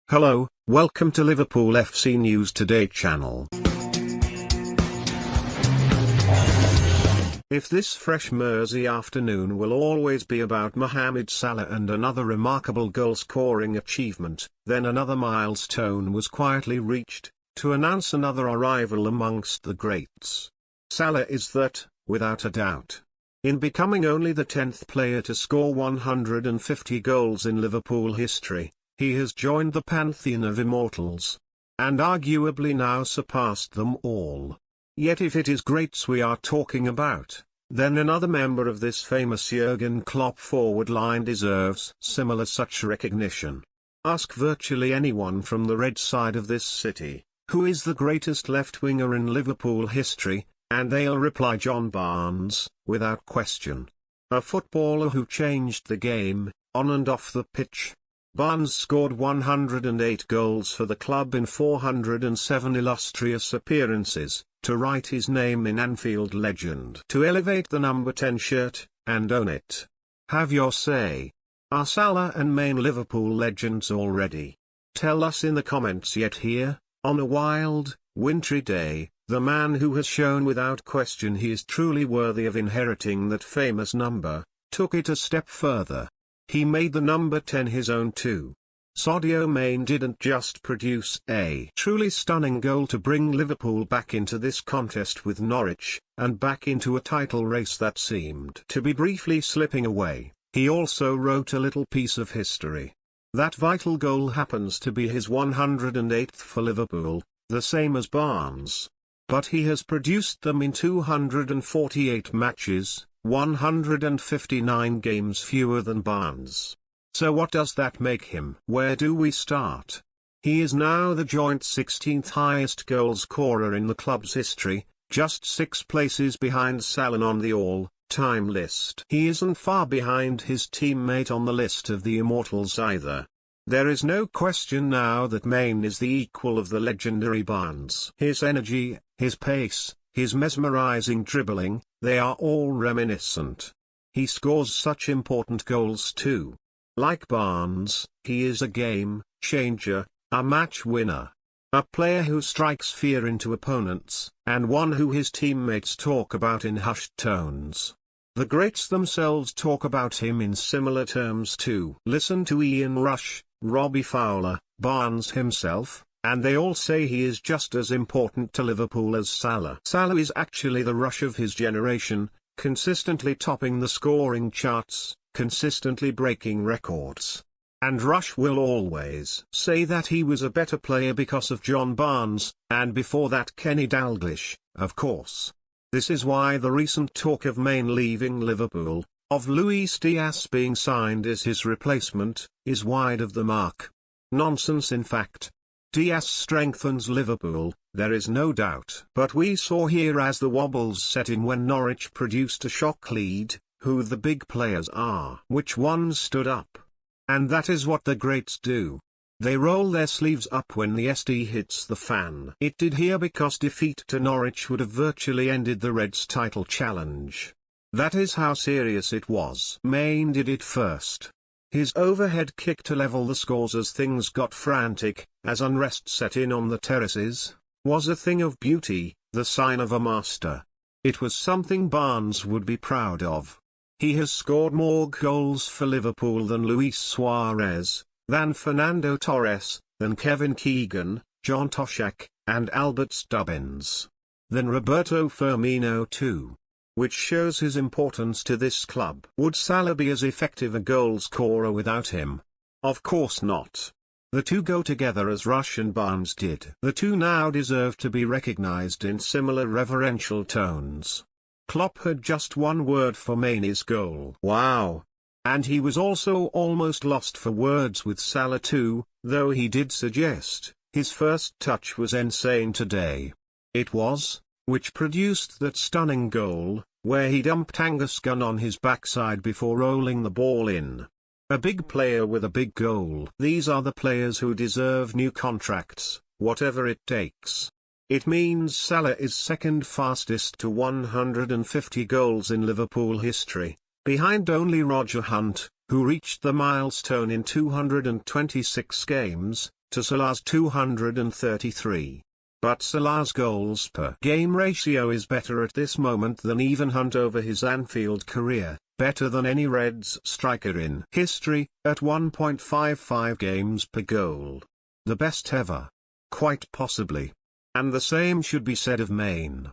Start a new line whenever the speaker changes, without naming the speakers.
Hello, welcome to Liverpool FC News Today channel. If this fresh Mersey afternoon will always be about Mohamed Salah and another remarkable goal-scoring achievement, then another milestone was quietly reached, to announce another arrival amongst the greats. Salah is that, without a doubt. In becoming only the 10th player to score 150 goals in Liverpool history, he has joined the pantheon of immortals, and arguably now surpassed them all. Yet if it is greats we are talking about, then another member of this famous Jurgen Klopp forward line deserves similar such recognition. Ask virtually anyone from the red side of this city, who is the greatest left-winger in Liverpool history, and they'll reply John Barnes, without question. A footballer who changed the game, on and off the pitch. Barnes scored 108 goals for the club in 407 illustrious appearances, to write his name in Anfield legend. To elevate the number 10 shirt, and own it. Have your say. Are Salah and Mane Liverpool legends already? Tell us in the comments. Yet here, on a wild, wintry day, the man who has shown without question he is truly worthy of inheriting that famous number, took it a step further. He made the number 10 his own too. Sadio Mane didn't just produce a truly stunning goal to bring Liverpool back into this contest with Norwich, and back into a title race that seemed to be briefly slipping away, he also wrote a little piece of history. That vital goal happens to be his 108th for Liverpool, the same as Barnes. But he has produced them in 248 matches, 159 games fewer than Barnes. So what does that make him? Where do we start? He is now the joint 16th highest goal scorer in the club's history, just 6 places behind Salah on the all-time list. He isn't far behind his teammate on the list of the immortals either. There is no question now that Mane is the equal of the legendary Barnes. His energy, his pace, his mesmerizing dribbling, they are all reminiscent. He scores such important goals too. Like Barnes, he is a game changer, a match winner. A player who strikes fear into opponents, and one who his teammates talk about in hushed tones. The greats themselves talk about him in similar terms too. Listen to Ian Rush, Robbie Fowler, Barnes himself, and they all say he is just as important to Liverpool as Salah. Salah is actually the Rush of his generation, consistently topping the scoring charts, consistently breaking records. And Rush will always say that he was a better player because of John Barnes, and before that Kenny Dalglish, of course. This is why the recent talk of Mane leaving Liverpool, of Luis Diaz being signed as his replacement, is wide of the mark. Nonsense in fact. Diaz strengthens Liverpool, there is no doubt. But we saw here as the wobbles set in when Norwich produced a shock lead, who the big players are. Which ones stood up? And that is what the greats do. They roll their sleeves up when the SD hits the fan. It did here because defeat to Norwich would have virtually ended the Reds' title challenge. That is how serious it was. Mane did it first. His overhead kick to level the scores as things got frantic, as unrest set in on the terraces, was a thing of beauty, the sign of a master. It was something Barnes would be proud of. He has scored more goals for Liverpool than Luis Suarez, than Fernando Torres, than Kevin Keegan, John Toshak, and Albert Stubbins. Than Roberto Firmino too. Which shows his importance to this club. Would Salah be as effective a goal scorer without him? Of course not. The two go together as Rush and Barnes did. The two now deserve to be recognized in similar reverential tones. Klopp had just one word for Mane's goal. Wow. And he was also almost lost for words with Salah too, though he did suggest, his first touch was insane today. It was, which produced that stunning goal, where he dumped Angus Gunn on his backside before rolling the ball in. A big player with a big goal. These are the players who deserve new contracts, whatever it takes. It means Salah is second fastest to 150 goals in Liverpool history, behind only Roger Hunt, who reached the milestone in 226 games, to Salah's 233. But Salah's goals per game ratio is better at this moment than even Hunt over his Anfield career, better than any Reds striker in history, at 1.55 games per goal. The best ever. Quite possibly. And the same should be said of Maine.